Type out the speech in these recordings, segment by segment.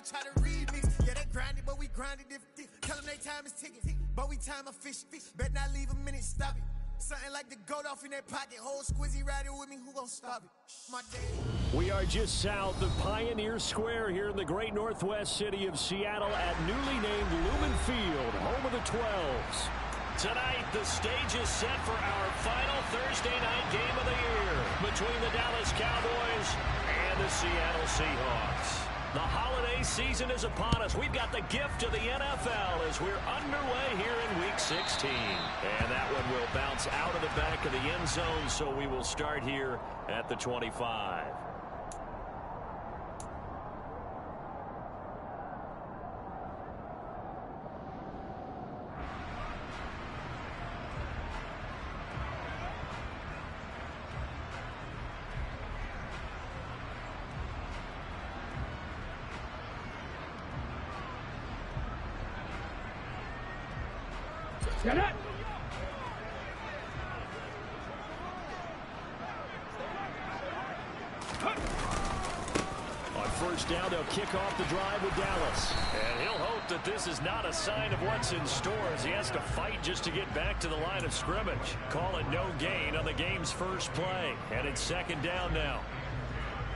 all try to remix. Yeah, they grinded, but we grinded different. Tell them they time is ticking, but we time a fish. Bet not leave a minute, stop it. Something like the goat off in their pocket. Whole squizzy riding with me, who gon' stop it? My day. We are just south of Pioneer Square here in the great northwest city of Seattle at newly named Lumen Field, home of the 12s. Tonight, the stage is set for our final Thursday night game of the year between the Dallas Cowboys and the Seattle Seahawks. The holiday season is upon us. We've got the gift of the NFL as we're underway here in Week 16. And that one will bounce out of the back of the end zone, so we will start here at the 25. Get it! On first down, they'll kick off the drive with Dallas. And he'll hope that this is not a sign of what's in store as he has to fight just to get back to the line of scrimmage. Call it no gain on the game's first play. And it's second down now.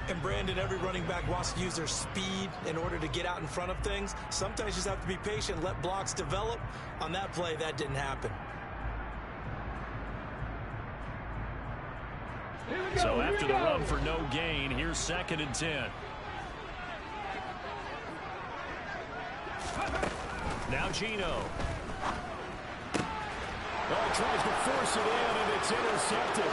And Brandon, every running back wants to use their speed in order to get out in front of things. Sometimes you just have to be patient, let blocks develop. On that play, that didn't happen. So after the run for no gain, here's second and 10. Now Gino. Oh, tries to force it in, and it's intercepted.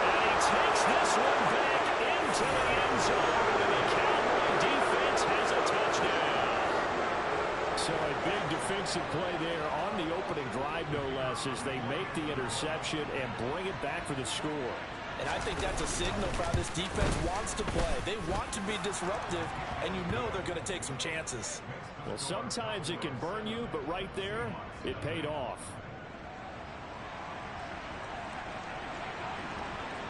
And he takes this one back into the end zone, and the Cowboy defense has a touchdown. So a big defensive play there on the opening drive, no less, as they make the interception and bring it back for the score. And I think that's a signal for how this defense wants to play. They want to be disruptive, and you know they're going to take some chances. Well, sometimes it can burn you, but right there, it paid off.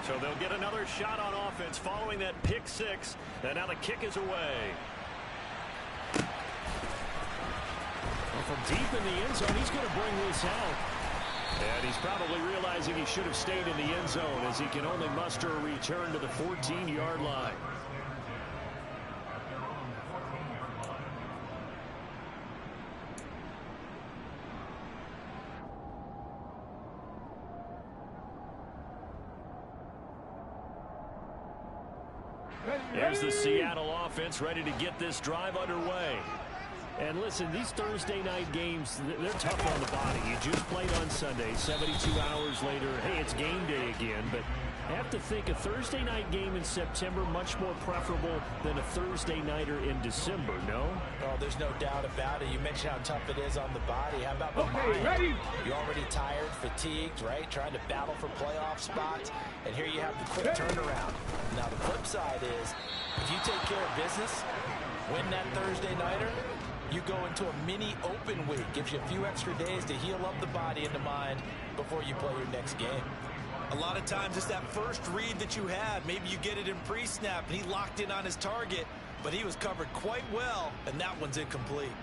So they'll get another shot on offense following that pick six, and now the kick is away. Well, from deep in the end zone, he's going to bring this out. And he's probably realizing he should have stayed in the end zone as he can only muster a return to the 14-yard line. There's the Seattle offense ready to get this drive underway. And listen, these Thursday night games, they're tough on the body. You just played on Sunday, 72 hours later, hey, it's game day again. But I have to think a Thursday night game in September much more preferable than a Thursday nighter in December, no? Oh, there's no doubt about it. You mentioned how tough it is on the body. How about the mind? Ready? You're already tired, fatigued, right? Trying to battle for playoff spots. And here you have the quick turnaround. Now, the flip side is, if you take care of business, win that Thursday nighter, you go into a mini open week. Gives you a few extra days to heal up the body and the mind before you play your next game. A lot of times it's that first read that you had. Maybe you get it in pre-snap and he locked in on his target, but he was covered quite well, and that one's incomplete.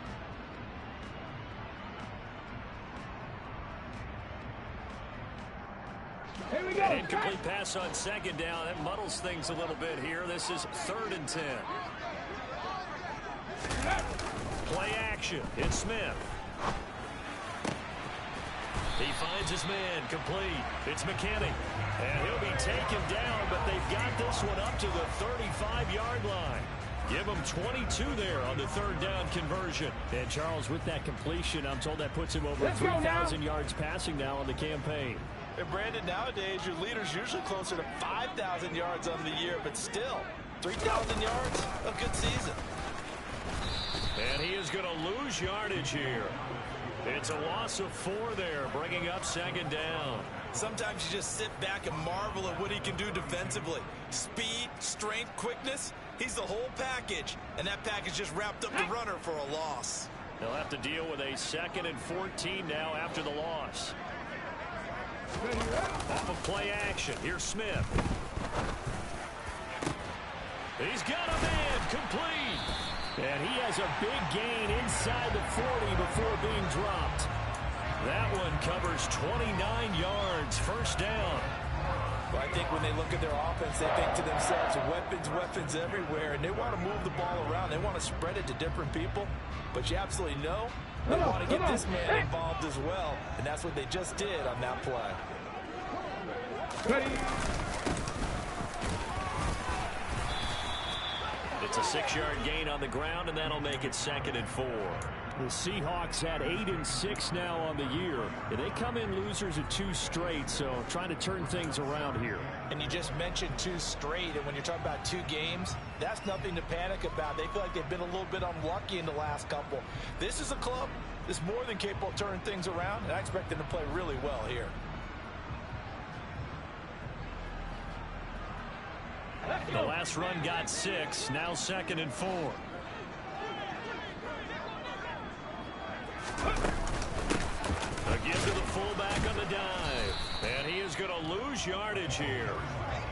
Here we go. An incomplete pass on second down. That muddles things a little bit here. This is 3rd and 10. Play action. It's Smith. He finds his man, complete. It's McKinney. And he'll be taken down, but they've got this one up to the 35-yard line. Give him 22 there on the 3rd down conversion. And Charles, with that completion, I'm told that puts him over 3,000 yards passing now on the campaign. And Brandon, nowadays your leader's usually closer to 5,000 yards on the year, but still, 3,000 yards, a good season. And he is going to lose yardage here. It's a loss of 4 there, bringing up 2nd down. Sometimes you just sit back and marvel at what he can do defensively. Speed, strength, quickness, he's the whole package. And that package just wrapped up the runner for a loss. They'll have to deal with a 2nd and 14 now after the loss. Off of play action, here's Smith. He's got a man complete. And he has a big gain inside the 40 before being dropped. That one covers 29 yards, first down. Well, I think when they look at their offense, they think to themselves, weapons everywhere, and they want to move the ball around. They want to spread it to different people, but you absolutely know they want to get this man involved as well, and that's what they just did on that play. Ready. It's a 6-yard gain on the ground, and that'll make it 2nd and 4. The Seahawks at 8-6 now on the year. And they come in losers of 2 straight, so trying to turn things around here. And you just mentioned 2 straight, and when you're talking about 2 games, that's nothing to panic about. They feel like they've been a little bit unlucky in the last couple. This is a club that's more than capable of turning things around, and I expect them to play really well here. The last run got 6, now 2nd and 4. Again to the fullback on the dive. And he is going to lose yardage here.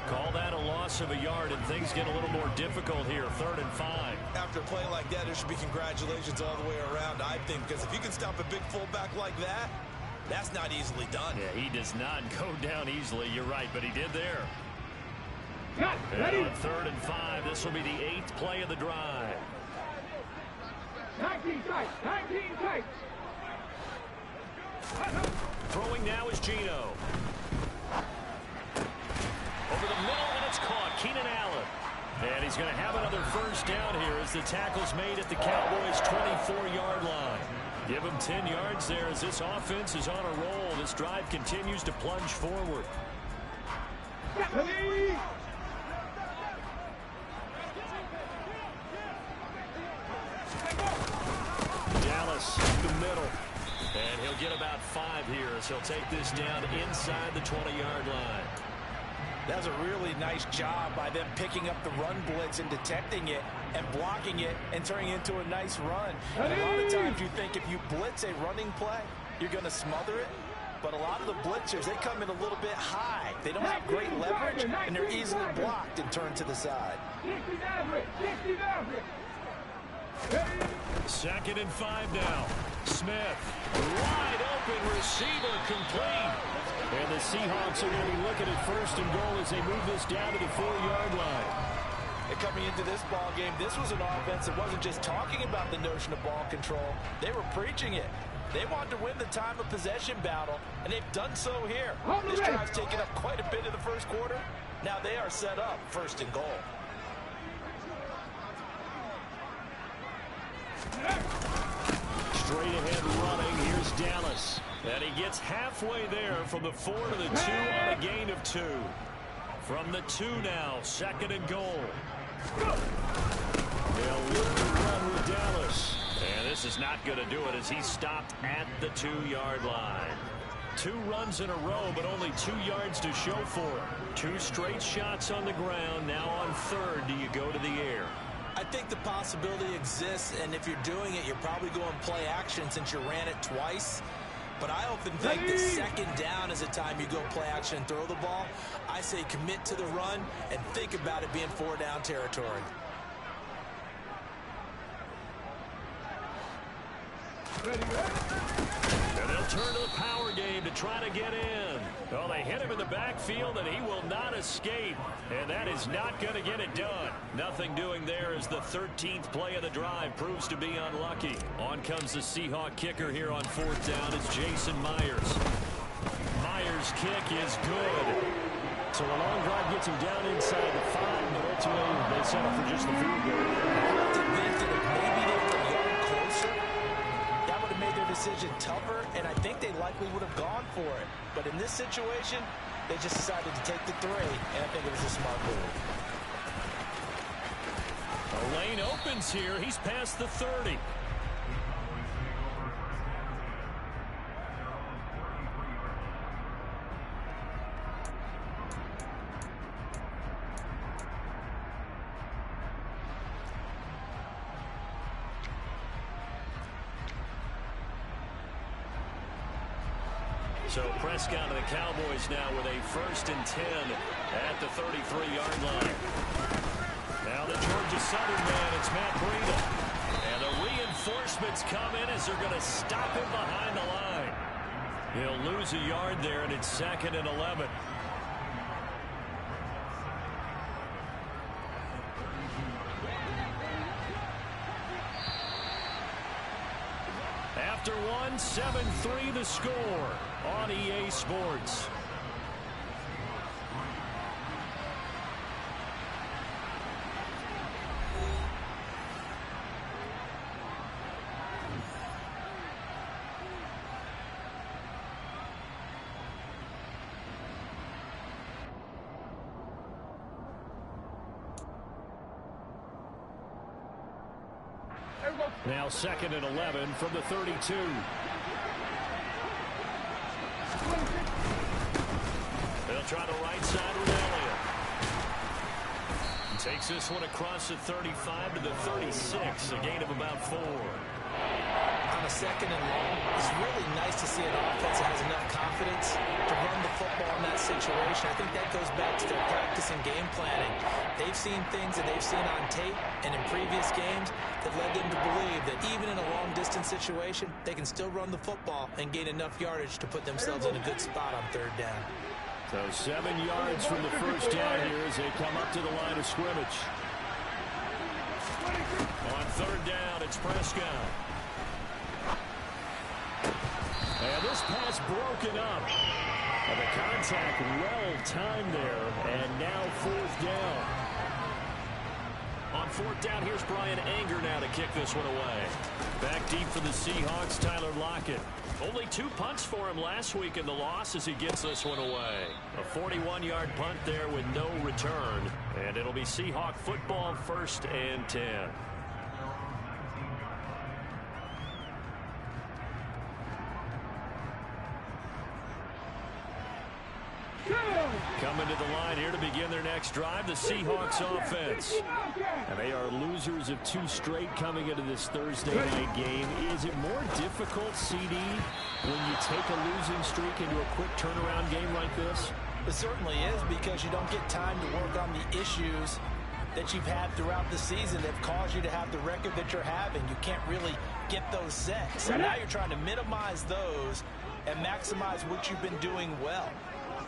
Call that a loss of a yard, and things get a little more difficult here, 3rd and 5. After a play like that, there should be congratulations all the way around, I think, because if you can stop a big fullback like that, that's not easily done. Yeah, he does not go down easily, you're right, but he did there. Cut. Ready. And on 3rd and 5, this will be the 8th play of the drive. 19 tight. 19 tight. Throwing now is Gino. Over the middle, and it's caught. Keenan Allen. And he's going to have another first down here as the tackle's made at the Cowboys' 24-yard line. Give him 10 yards there as this offense is on a roll. This drive continues to plunge forward. Ready. Dallas up the middle. And he'll get about 5 here as he'll take this down inside the 20-yard line. That's a really nice job by them picking up the run blitz and detecting it and blocking it and turning it into a nice run. And a lot of times you think if you blitz a running play, you're going to smother it. But a lot of the blitzers, they come in a little bit high. They don't have great leverage, and they're easily blocked and turned to the side. 2nd and 5 now. Smith, wide open receiver, complete. And the Seahawks are going to be looking at 1st and goal as they move this down to the 4-yard line. And coming into this ball game, this was an offense that wasn't just talking about the notion of ball control. They were preaching it. They wanted to win the time of possession battle, and they've done so here. This drive's taken up quite a bit of the first quarter. Now they are set up 1st and goal. Straight ahead running. Here's Dallas. And he gets halfway there from the 4 to the 2 on a gain of 2. From the 2 now, 2nd and goal. They'll look to run with Dallas. And this is not going to do it as he's stopped at the 2-yard line. 2 runs in a row, but only 2 yards to show for it. 2 straight shots on the ground. Now on 3rd, do you go to the air? I think the possibility exists, and if you're doing it, you're probably going play action since you ran it twice. But I often think the 2nd down is the time you go play action and throw the ball. I say commit to the run and think about it being 4-down territory. And they'll turn to the power game to try to get in. Well, they hit him in the backfield, and he will not escape. And that is not going to get it done. Nothing doing there as the 13th play of the drive proves to be unlucky. On comes the Seahawk kicker here on 4th down. It's Jason Myers. Myers' kick is good. So a long drive gets him down inside the 5, but ultimately they settle for just the field goal. I have to admit that if maybe they were a yard closer, that would have made their decision tougher, and I think they likely would have gone for it. But in this situation, they just decided to take the 3, and I think it was a smart move. A lane opens here. He's past the 30. So Prescott and the Cowboys now with a 1st and 10 at the 33-yard line. Now the Georgia Southern man, it's Matt Breida. And the reinforcements come in as they're going to stop him behind the line. He'll lose a yard there, and it's 2nd and 11. After one, 7-3 the score on EA Sports. Now 2nd and 11 from the 32. They'll try the right side with Elliott. Takes this one across the 35 to the 36, a gain of about 4. On a 2nd and long, it's really nice to see an offense that has enough confidence to run the football in that situation. I think that goes back to their practice and game planning. They've seen things that they've seen on tape and in previous games that led them to believe that even in a long-distance situation, they can still run the football and gain enough yardage to put themselves in a good spot on 3rd down. So 7 yards from the first down here as they come up to the line of scrimmage. On 3rd down, it's Prescott. And this pass broken up. And the contact well timed there. And now 4th down. On 4th down, here's Brian Anger now to kick this one away. Back deep for the Seahawks, Tyler Lockett. Only 2 punts for him last week in the loss as he gets this one away. A 41-yard punt there with no return. And it'll be Seahawk football, 1st and 10. Coming to the line here to begin their next drive, the Seahawks offense. And they are losers of 2 straight coming into this Thursday night game. Is it more difficult, CD, when you take a losing streak into a quick turnaround game like this? It certainly is, because you don't get time to work on the issues that you've had throughout the season that have caused you to have the record that you're having. You can't really get those set. So now you're trying to minimize those and maximize what you've been doing well.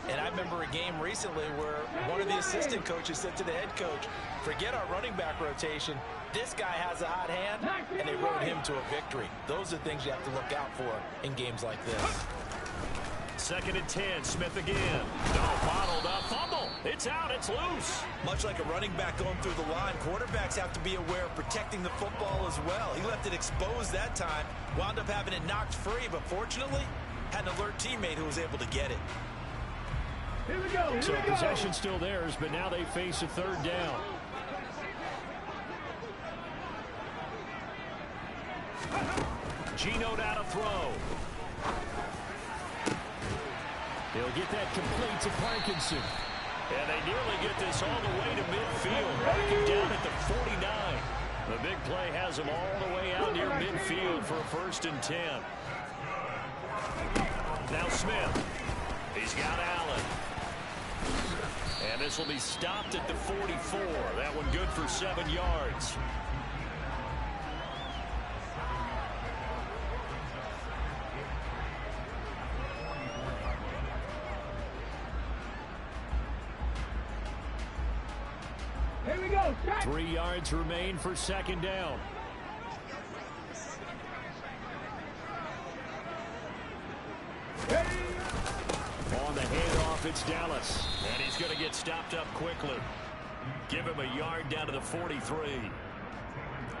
And I remember a game recently where one of the assistant coaches said to the head coach, forget our running back rotation. This guy has a hot hand, and they rode him to a victory. Those are things you have to look out for in games like this. 2nd and 10, Smith again. No, bottled up, fumble. It's out, it's loose. Much like a running back going through the line, quarterbacks have to be aware of protecting the football as well. He left it exposed that time, wound up having it knocked free, but fortunately, had an alert teammate who was able to get it. So possession still theirs, but now they face a 3rd down. Geno now to throw. He'll get that complete to Parkinson. And they nearly get this all the way to midfield. Marking down at the 49. The big play has them all the way out near midfield for a 1st and 10. Now Smith. He's got Allen. And this will be stopped at the 44. That one good for 7 yards. Here we go. 3 yards remain for 2nd down. On the handoff, it's Dallas. And he's going to get stopped up quickly. Give him a yard down to the 43.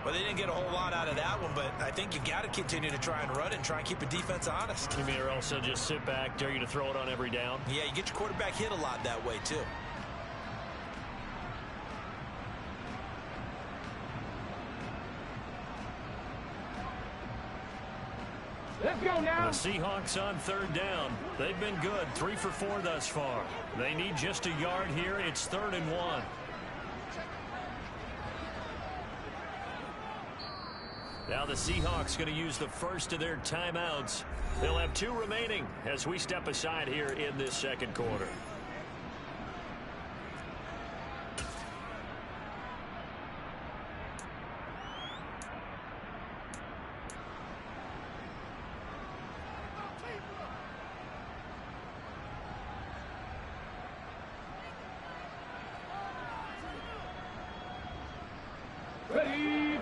Well, they didn't get a whole lot out of that one, but I think you got to continue to try and run it and try and keep a defense honest. You mean or else they'll just sit back, dare you to throw it on every down? Yeah, you get your quarterback hit a lot that way, too. Let's go now. The Seahawks on 3rd down. They've been good, 3 for 4 thus far. They need just a yard here. It's 3rd and 1. Now the Seahawks going to use the first of their timeouts. They'll have 2 remaining as we step aside here in this 2nd quarter.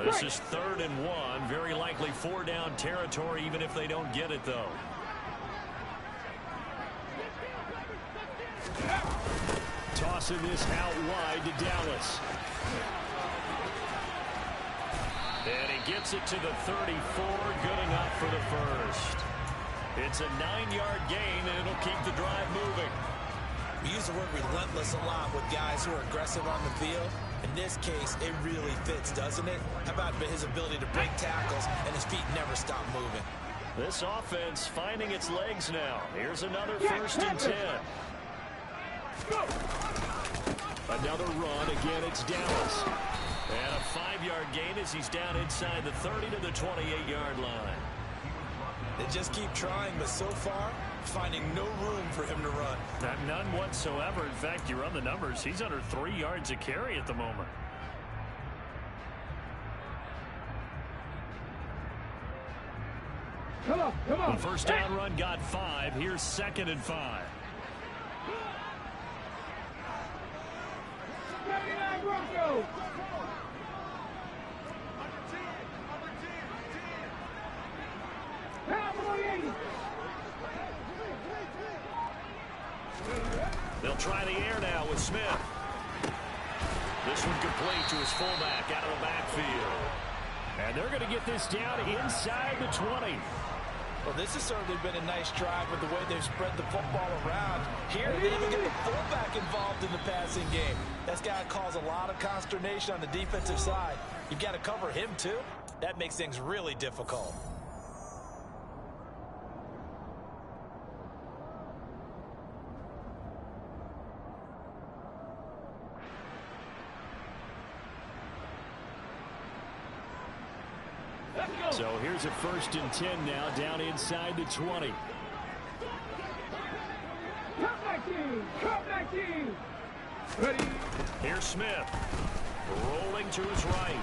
This is 3rd and 1. Very likely 4-down territory, even if they don't get it, though. Tossing this out wide to Dallas. And he gets it to the 34. Good enough for the first. It's a 9-yard gain, and it'll keep the drive moving. We use the word relentless a lot with guys who are aggressive on the field. In this case, it really fits, doesn't it? How about his ability to break tackles and his feet never stop moving? This offense finding its legs now. Here's another 1st and 10. Another run. Again, it's Dallas. And a 5-yard gain as he's down inside the 30 to the 28-yard line. They just keep trying, but so far, finding no room for him to run. None whatsoever. In fact, you run the numbers. He's under 3 yards a carry at the moment. Come on, come on. The first down run got 5. Here's 2nd and 5. 79 Broncos. They'll try the air now with Smith. This one complete to his fullback out of the backfield. And they're going to get this down inside the 20. Well, this has certainly been a nice drive with the way they've spread the football around. Here, they even get the fullback involved in the passing game. That's got to cause a lot of consternation on the defensive side. You've got to cover him, too. That makes things really difficult. So here's a 1st and 10 now down inside the 20. Come back in. Come back in. Ready. Here's Smith. Rolling to his right.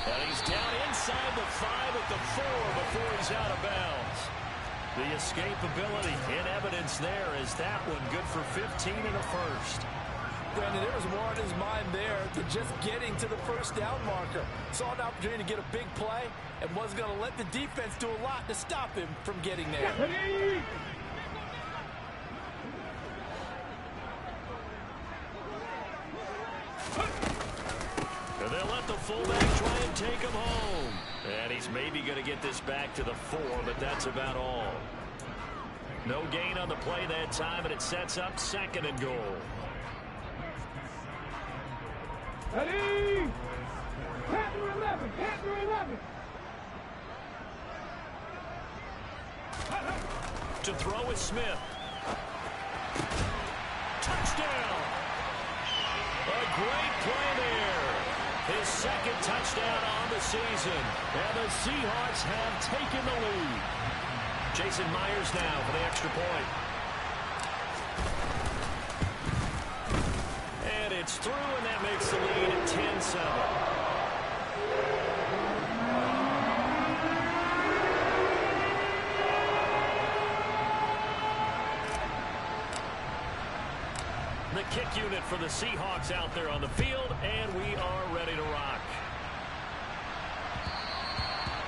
And he's down inside the 5 at the 4 before he's out of bounds. The escapability in evidence there is that one good for 15 and a first. Brandon, there was more in his mind there than just getting to the first down marker. Saw an opportunity to get a big play and wasn't going to let the defense do a lot to stop him from getting there. And they'll let the fullback try and take him home. And he's maybe going to get this back to the 4, but that's about all. No gain on the play that time, and it sets up 2nd and goal. Ready. Panther 11. Panther 11. To throw is Smith. Touchdown. A great play there. His 2nd touchdown on the season. And the Seahawks have taken the lead. Jason Myers now for the extra point. And it's through, and that makes the lead at 10-7. The kick unit for the Seahawks out there on the field, and we are ready to rock.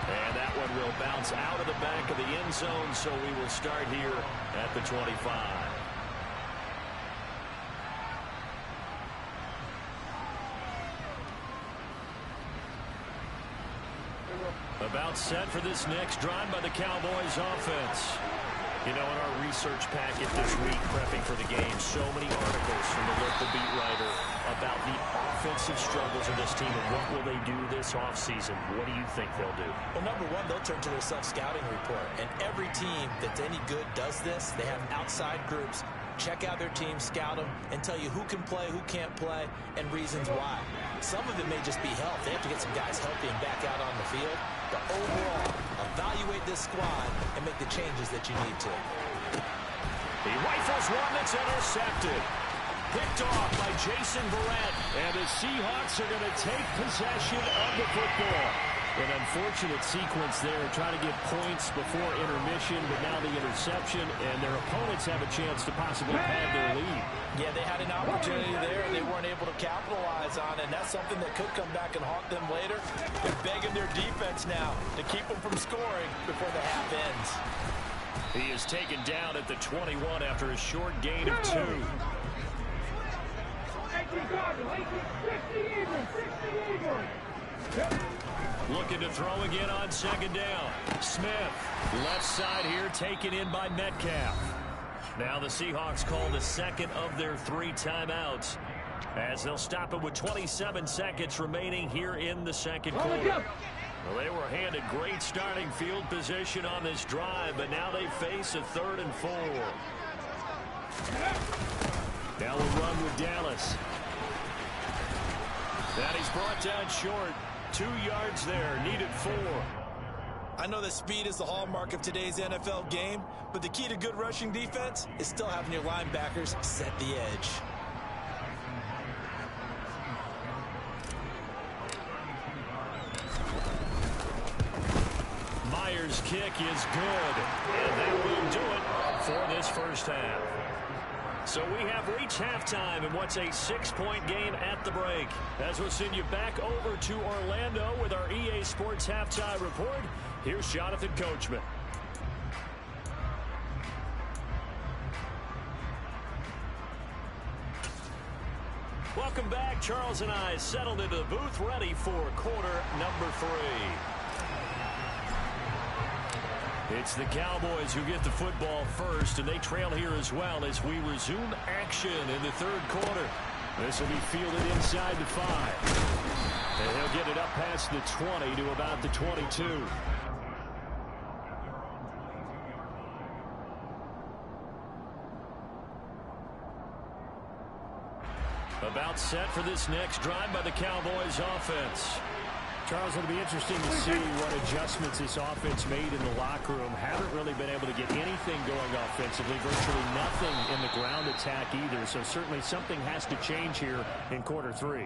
And that one will bounce out of the back of the end zone, so we will start here at the 25. About set for this next drive by the Cowboys offense. You know, in our research packet this week, prepping for the game, so many articles from the local beat writer about the offensive struggles of this team and what will they do this offseason. What do you think they'll do? Well, number one, they'll turn to their self-scouting report. And every team that's any good does this. They have outside groups. Check out their team, scout them, and tell you who can play, who can't play, and reasons why. Some of it may just be health. They have to get some guys healthy and back out on the field. But overall, evaluate this squad and make the changes that you need to. He rifles one that's intercepted. Picked off by Jason Verrett. And the Seahawks are going to take possession of the football. An unfortunate sequence there, trying to get points before intermission, but now the interception, and their opponents have a chance to possibly pad their lead. Yeah, they had an opportunity there, and they weren't able to capitalize on it, and that's something that could come back and haunt them later. They're begging their defense now to keep them from scoring before the half ends. He is taken down at the 21 after a short gain of 2. Looking to throw again on second down. Smith, left side here, taken in by Metcalf. Now the Seahawks call the second of their 3 timeouts, as they'll stop it with 27 seconds remaining here in the second quarter. Well, they were handed great starting field position on this drive, but now they face a 3rd and 4. Now we'll run with Dallas. That he's brought down short. 2 yards there, needed 4. I know that speed is the hallmark of today's NFL game, but the key to good rushing defense is still having your linebackers set the edge. Myers' kick is good, and that will do it for this first half. So we have reached halftime in what's a 6-point game at the break. As we'll send you back over to Orlando with our EA Sports Halftime Report, here's Jonathan Coachman. Welcome back. Charles and I settled into the booth, ready for quarter number 3. It's the Cowboys who get the football first, and they trail here as well as we resume action in the 3rd quarter. This will be fielded inside the 5. And he'll get it up past the 20 to about the 22. About set for this next drive by the Cowboys offense. Charles, it'll be interesting to see what adjustments this offense made in the locker room. Haven't really been able to get anything going offensively, virtually nothing in the ground attack either. So certainly something has to change here in quarter 3.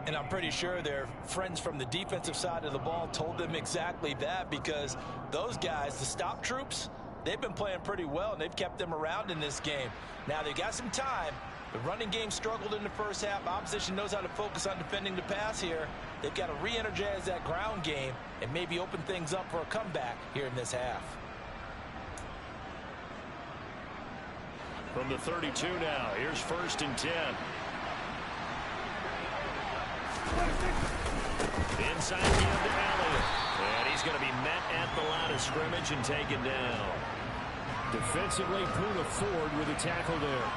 And I'm pretty sure their friends from the defensive side of the ball told them exactly that, because those guys, the stop troops, they've been playing pretty well, and they've kept them around in this game. Now they've got some time. The running game struggled in the first half. Opposition knows how to focus on defending the pass here. They've got to re-energize that ground game and maybe open things up for a comeback here in this half. From the 32 now, here's 1st and 10. Inside again to Elliott. And he's going to be met at the line of scrimmage and taken down. Defensively, Puna Ford with a tackle there.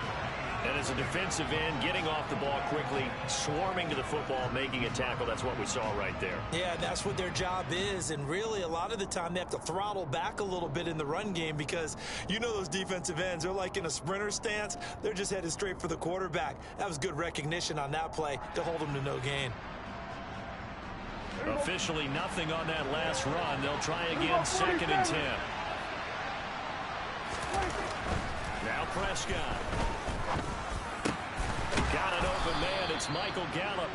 And as a defensive end, getting off the ball quickly, swarming to the football, making a tackle. That's what we saw right there. Yeah, that's what their job is. And really, a lot of the time, they have to throttle back a little bit in the run game, because you know those defensive ends, they're like in a sprinter stance. They're just headed straight for the quarterback. That was good recognition on that play to hold them to no gain. Officially nothing on that last run. They'll try again, 2nd and 10. Now Prescott. Got an open man. It's Michael Gallup.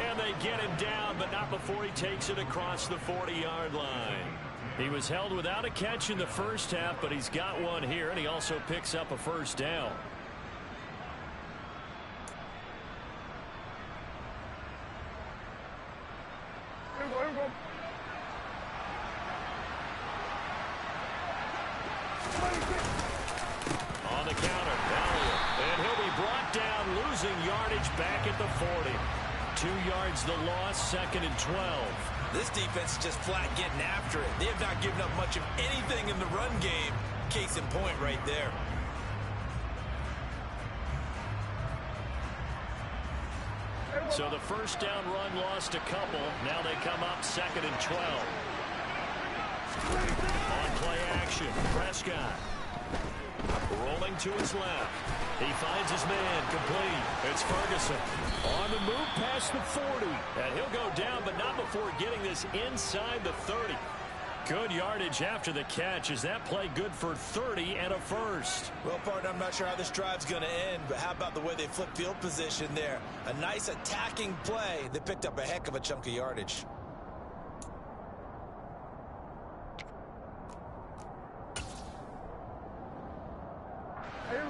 And they get him down, but not before he takes it across the 40-yard line. He was held without a catch in the first half, but he's got one here, and he also picks up a first down. On the counter, Elliott. And he'll be brought down, losing yardage back at the 40. 2 yards the loss, 2nd and 12. This defense is just flat getting after it. They have not given up much of anything in the run game. Case in point right there. So the first down run lost a couple. Now they come up 2nd and 12. On play action, Prescott. Rolling to his left. He finds his man, complete. It's Ferguson. On the move past the 40. And he'll go down, but not before getting this inside the 30. Good yardage after the catch. Is that play good for 30 and a first? Well, partner, I'm not sure how this drive's going to end, but how about the way they flip field position there? A nice attacking play that picked up a heck of a chunk of yardage.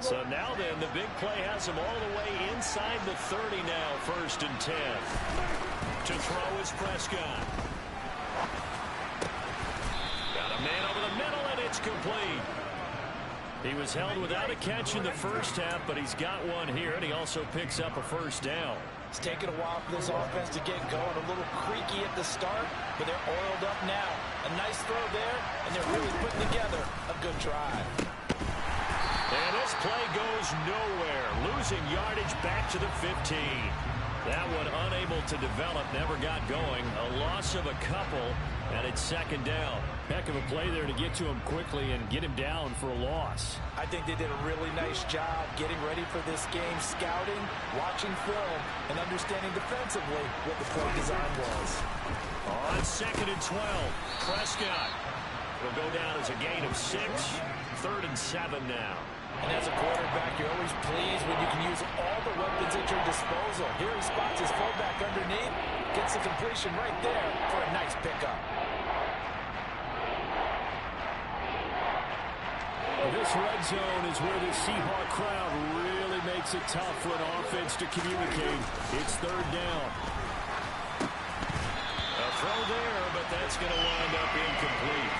So now then, the big play has him all the way inside the 30 now, 1st and 10. To throw is Prescott. Got a man over the middle, and it's complete. He was held without a catch in the first half, but he's got one here, and he also picks up a 1st down. It's taken a while for this offense to get going. A little creaky at the start, but they're oiled up now. A nice throw there, and they're really putting together a good drive. And this play goes nowhere. Losing yardage back to the 15. That one unable to develop, never got going. A loss of a couple, and it's 2nd down. Heck of a play there to get to him quickly and get him down for a loss. I think they did a really nice job getting ready for this game, scouting, watching film, and understanding defensively what the play design was. On 2nd and 12, Prescott will go down as a gain of 6. 3rd and 7 now. And as a quarterback, you're always pleased when you can use all the weapons at your disposal. Here he spots his fullback underneath, gets the completion right there for a nice pickup. This red zone is where the Seahawk crowd really makes it tough for an offense to communicate. It's 3rd down. A throw there, but that's going to wind up incomplete.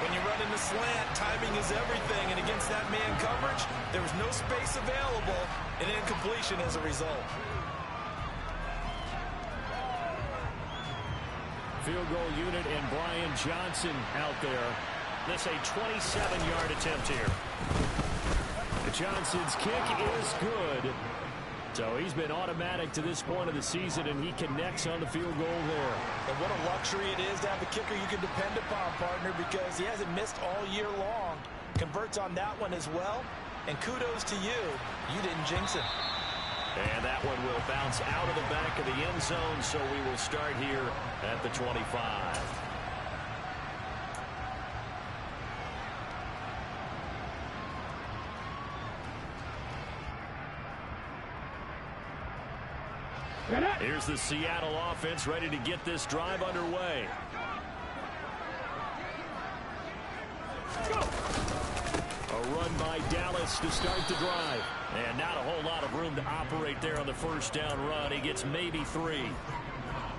When you run in the slant, timing is everything, and against that man coverage, there was no space available, and incompletion as a result. Field goal unit and Brian Johnson out there. This a 27-yard attempt here. Johnson's kick is good. So he's been automatic to this point of the season, and he connects on the field goal there. And what a luxury it is to have a kicker you can depend upon, partner, because he hasn't missed all year long. Converts on that one as well. And kudos to you. You didn't jinx him. And that one will bounce out of the back of the end zone, so we will start here at the 25. Here's the Seattle offense ready to get this drive underway. A run by Dallas to start the drive. And not a whole lot of room to operate there on the 1st down run. He gets maybe 3.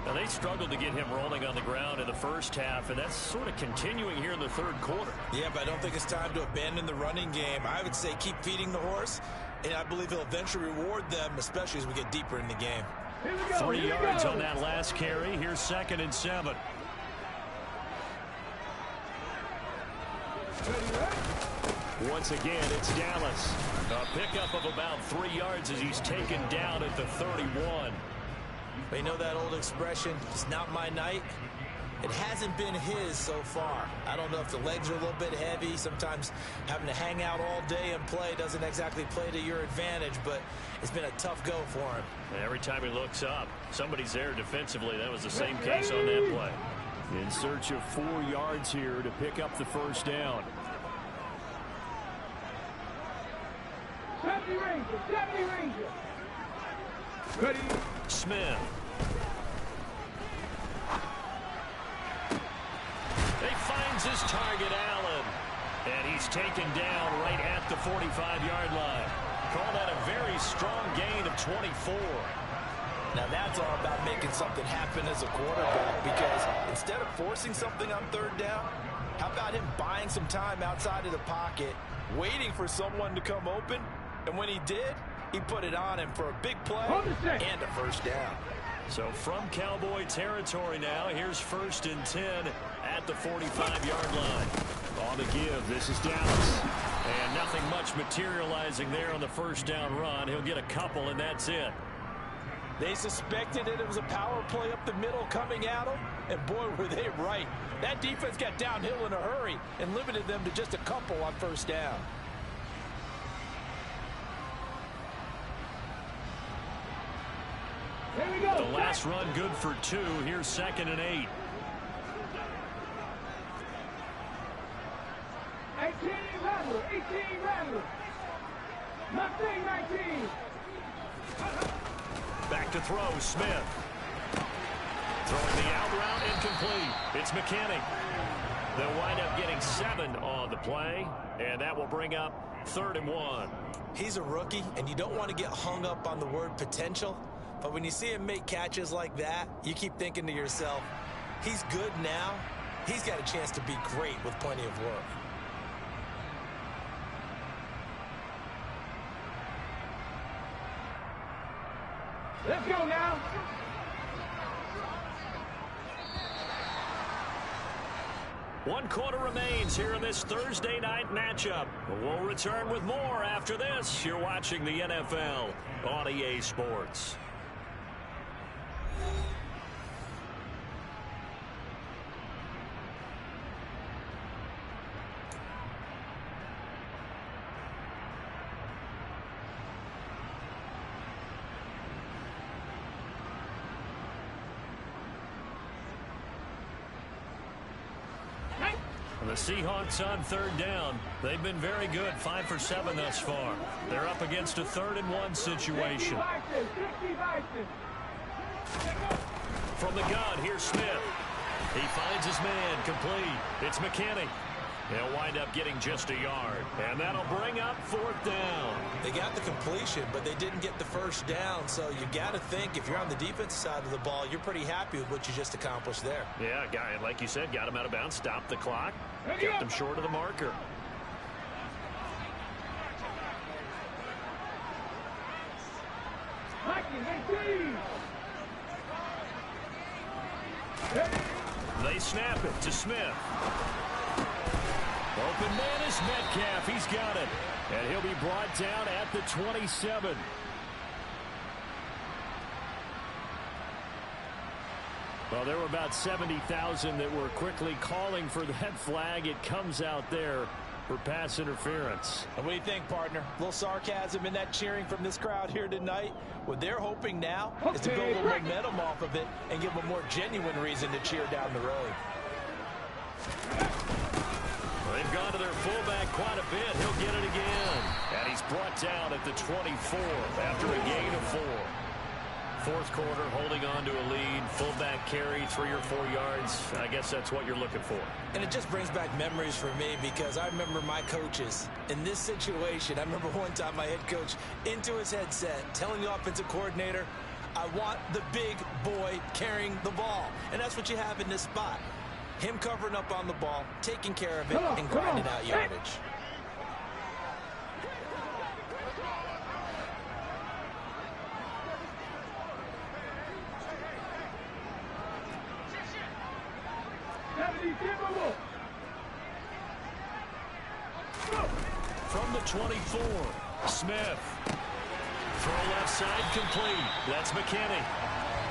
Now, they struggled to get him rolling on the ground in the first half, and that's sort of continuing here in the 3rd quarter. Yeah, but I don't think it's time to abandon the running game. I would say keep feeding the horse, and I believe he'll eventually reward them, especially as we get deeper in the game. 3 yards on that last carry. Here's 2nd and 7. Once again, it's Dallas. A pickup of about 3 yards as he's taken down at the 31. You know that old expression, it's not my night? It hasn't been his so far. I don't know if the legs are a little bit heavy. Sometimes having to hang out all day and play doesn't exactly play to your advantage, but it's been a tough go for him. And every time he looks up, somebody's there defensively. That was the same case on that play. In search of 4 yards here to pick up the 1st down. 70 Ranger. Ready. Smith. He finds his target, Allen. And he's taken down right at the 45-yard line. Call that a very strong gain of 24. Now that's all about making something happen as a quarterback, because instead of forcing something on 3rd down, how about him buying some time outside of the pocket, waiting for someone to come open, and when he did, he put it on him for a big play and a 1st down. So from Cowboy territory now, here's 1st and 10 at the 45-yard line. On the give, this is Dallas. And nothing much materializing there on the 1st down run. He'll get a couple, and that's it. They suspected it was a power play up the middle coming at them, and boy, were they right. That defense got downhill in a hurry and limited them to just a couple on 1st down. Here we go. The last run good for 2. Here's 2nd and 8. 18 Rattler. 19. Back to throw, Smith. Throwing the out route, incomplete. It's McKinney. They'll wind up getting 7 on the play, and that will bring up 3rd and 1. He's a rookie, and you don't want to get hung up on the word potential. But when you see him make catches like that, you keep thinking to yourself, he's good now. He's got a chance to be great with plenty of work. Let's go now. One quarter remains here in this Thursday night matchup. We'll return with more after this. You're watching the NFL on EA Sports. The Seahawks on 3rd down. They've been very good, 5 for 7 thus far. They're up against a 3rd and 1 situation. From the gun, here's Smith. He finds his man, complete. It's McKinney. He'll wind up getting just a yard, and that'll bring up 4th down. They got the completion, but they didn't get the 1st down, so you got to think if you're on the defensive side of the ball, you're pretty happy with what you just accomplished there. Yeah, guy, like you said, got him out of bounds, stopped the clock, kept him short of the marker. They snap it to Smith. Open man is Metcalf. He's got it. And he'll be brought down at the 27. Well, there were about 70,000 that were quickly calling for that flag. It comes out there for pass interference. And what do you think, partner? A little sarcasm in that cheering from this crowd here tonight. What they're hoping now is to build a little momentum off of it and give them a more genuine reason to cheer down the road. They've gone to their fullback quite a bit. He'll get it again. And he's brought down at the 24 after a gain of 4. 4th quarter, holding on to a lead. Fullback carry, 3 or 4 yards. I guess that's what you're looking for. And it just brings back memories for me because I remember my coaches in this situation. I remember one time my head coach into his headset telling the offensive coordinator, I want the big boy carrying the ball. And that's what you have in this spot. Him covering up on the ball, taking care of it, and grinding out yardage. From the 24, Smith. Throw left side complete. That's McKinney.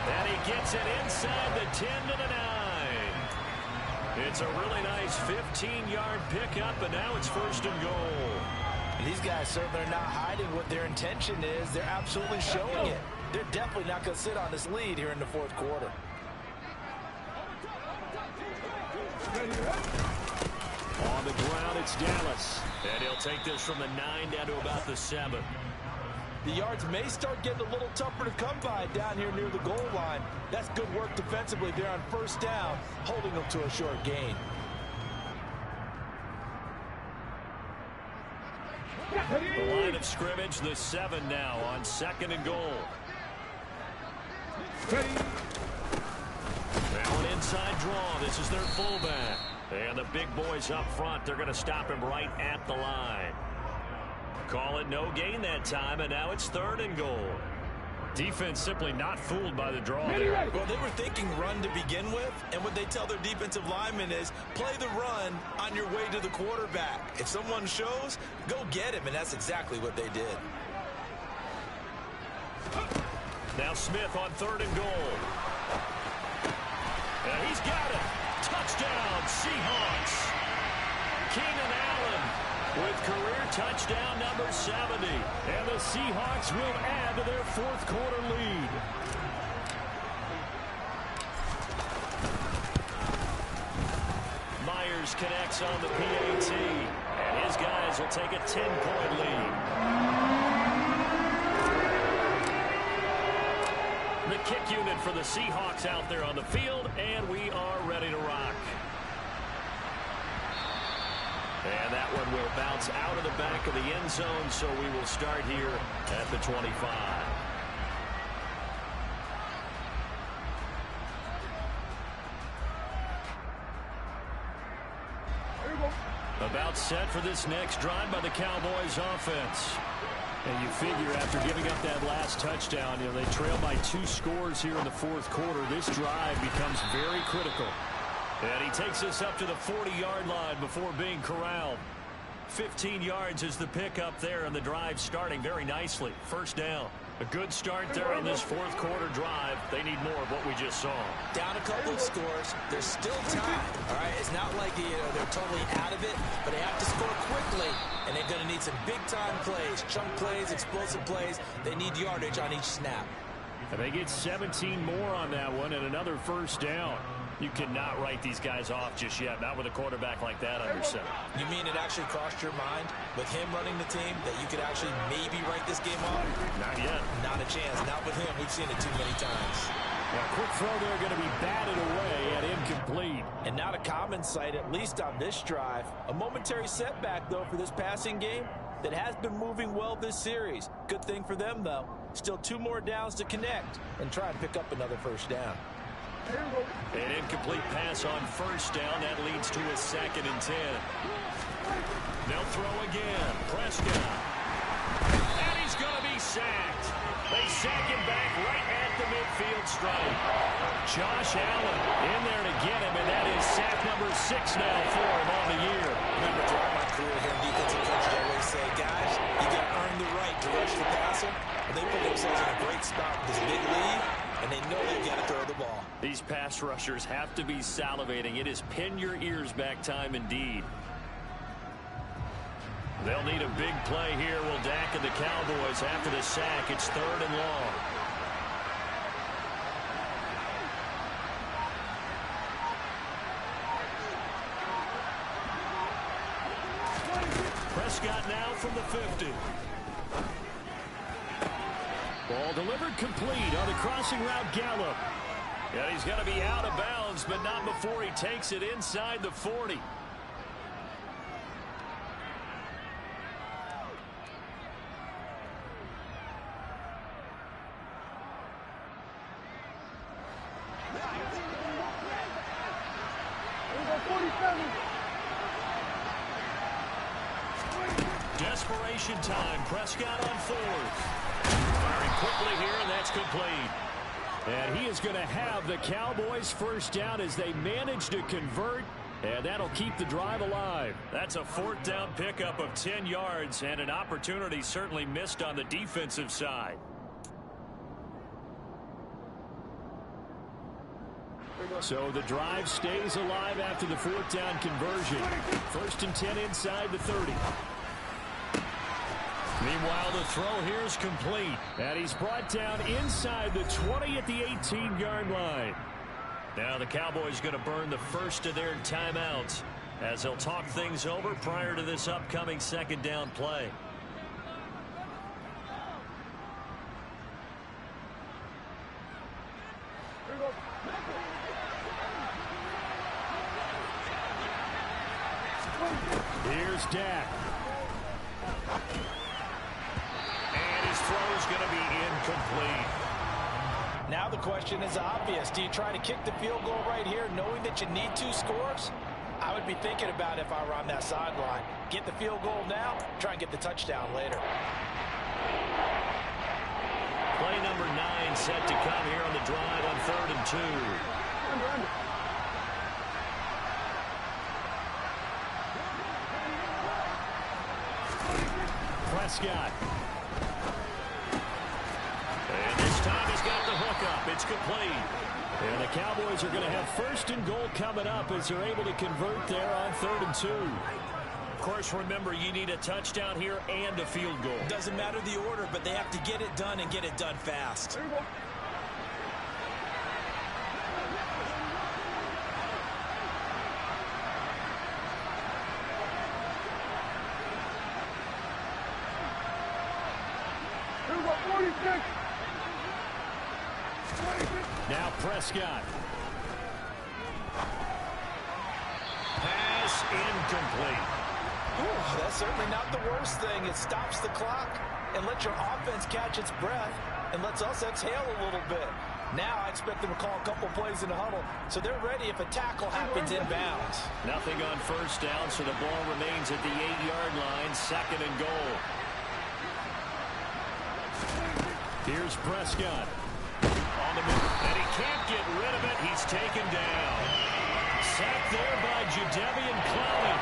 And he gets it inside the 10 to the 9. It's a really nice 15-yard pickup, and now it's 1st and goal. And these guys certainly are not hiding what their intention is. They're absolutely showing it. They're definitely not going to sit on this lead here in the 4th quarter. On the ground, it's Dallas. And he'll take this from the 9 down to about the 7. The yards may start getting a little tougher to come by down here near the goal line. That's good work defensively there on 1st down, holding them to a short gain. The line of scrimmage, the 7 now on 2nd and goal. Now an inside draw. This is their fullback. And the big boys up front, they're going to stop him right at the line. Call it no gain that time, and now it's 3rd and goal. Defense simply not fooled by the draw there. Well, they were thinking run to begin with, and what they tell their defensive linemen is play the run on your way to the quarterback. If someone shows, go get him, and that's exactly what they did. Now Smith on 3rd and goal. And he's got it. Touchdown, Seahawks. Keenan Allen with career touchdown number 70. And the Seahawks will add to their 4th quarter lead. Myers connects on the PAT. And his guys will take a 10-point lead. The kick unit for the Seahawks out there on the field, and we are ready to rock. And that one will bounce out of the back of the end zone, so we will start here at the 25. About set for this next drive by the Cowboys offense. And you figure after giving up that last touchdown, they trail by 2 scores here in the fourth quarter. This drive becomes very critical. And he takes us up to the 40-yard line before being corralled. 15 yards is the pickup there, and the drive starting very nicely. First down. A good start there on this fourth quarter drive. They need more of what we just saw. Down a couple of scores. There's still time. All right, it's not like they're totally out of it, but they have to score quickly, and they're going to need some big-time plays, chunk plays, explosive plays. They need yardage on each snap. And they get 17 more on that one and another first down. You cannot write these guys off just yet, not with a quarterback like that under center. You mean it actually crossed your mind with him running the team that you could actually maybe write this game off? Not yet. Not a chance. Not with him. We've seen it too many times. Yeah, quick throw there going to be batted away and incomplete. And not a common sight, at least on this drive. A momentary setback, though, for this passing game that has been moving well this series. Good thing for them, though. Still 2 more downs to connect and try and pick up another first down. An incomplete pass on first down. That leads to a 2nd and 10. They'll throw again. Prescott. And he's going to be sacked. They sack him back right at the midfield stripe. Josh Allen in there to get him, and that is sack number 6 now for him on the year. Remember throughout my career here in defensive coaches, I always say, guys, you got to earn the right to rush the passer. And they put themselves in a great spot with this big lead, and they know they've got to throw the ball. These pass rushers have to be salivating. It is pin your ears back time indeed. They'll need a big play here. Will Dak and the Cowboys after the sack. It's 3rd and long. Prescott now from the 50. Ball delivered complete on the crossing route Gallup. Yeah, he's going to be out of bounds, but not before he takes it inside the 40. Desperation time. Prescott on 4th. Firing quickly here, and that's complete. And he is going to have the Cowboys first down as they manage to convert, and that'll keep the drive alive. That's a 4th down pickup of 10 yards, and an opportunity certainly missed on the defensive side. So the drive stays alive after the 4th down conversion. 1st and 10 inside the 30. Meanwhile, the throw here is complete. And he's brought down inside the 20 at the 18-yard line. Now the Cowboys going to burn the first of their timeouts as they'll talk things over prior to this upcoming 2nd down play. Here's Dak. And his throw is going to be incomplete. Now the question is obvious. Do you try to kick the field goal right here knowing that you need 2 scores? I would be thinking about if I were on that sideline. Get the field goal now, try and get the touchdown later. Play number 9 set to come here on the drive on 3rd and 2. Prescott. And this time he's got the hook up. It's complete. And the Cowboys are going to have 1st and goal coming up as they're able to convert there on 3rd and 2. Of course, remember, you need a touchdown here and a field goal. Doesn't matter the order, but they have to get it done and get it done fast. Now Prescott. Pass incomplete. Ooh, that's certainly not the worst thing. It stops the clock and lets your offense catch its breath and lets us exhale a little bit. Now I expect them to call a couple plays in the huddle, so they're ready if a tackle happens inbounds. Nothing on first down, so the ball remains at the 8-yard line, 2nd and goal. Here's Prescott on the move, and he can't get rid of it. He's taken down. Sacked there by Jadeveon Clowney.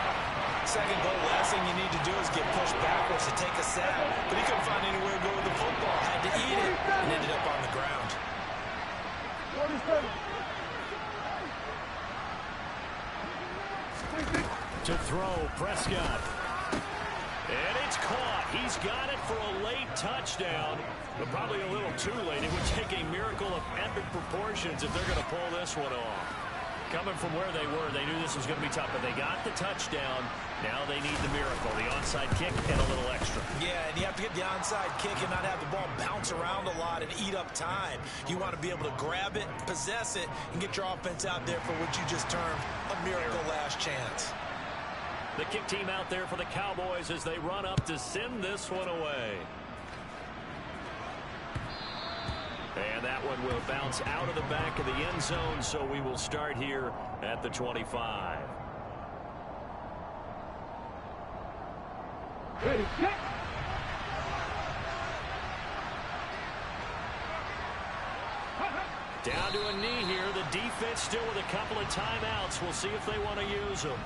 Second goal, last thing you need to do is get pushed backwards to take a sack, but he couldn't find anywhere to go with the football. Had to eat it and ended up on the ground. To throw, Prescott. And it's caught. He's got it for a late touchdown, but probably a little too late. It would take a miracle of epic proportions if they're going to pull this one off. Coming from where they were, they knew this was going to be tough, but they got the touchdown. Now they need the miracle, the onside kick and a little extra. Yeah, and you have to get the onside kick and not have the ball bounce around a lot and eat up time. You want to be able to grab it, possess it, and get your offense out there for what you just termed a miracle last chance. The kick team out there for the Cowboys as they run up to send this one away. And that one will bounce out of the back of the end zone, so we will start here at the 25. Ready, set. Down to a knee here. The defense still with a couple of timeouts. We'll see if they want to use them.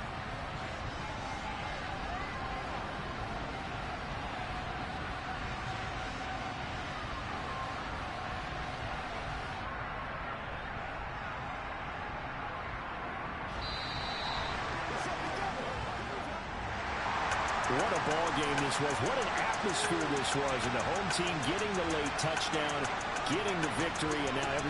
What a ball game this was. What an atmosphere this was. And the home team getting the late touchdown, getting the victory, and now every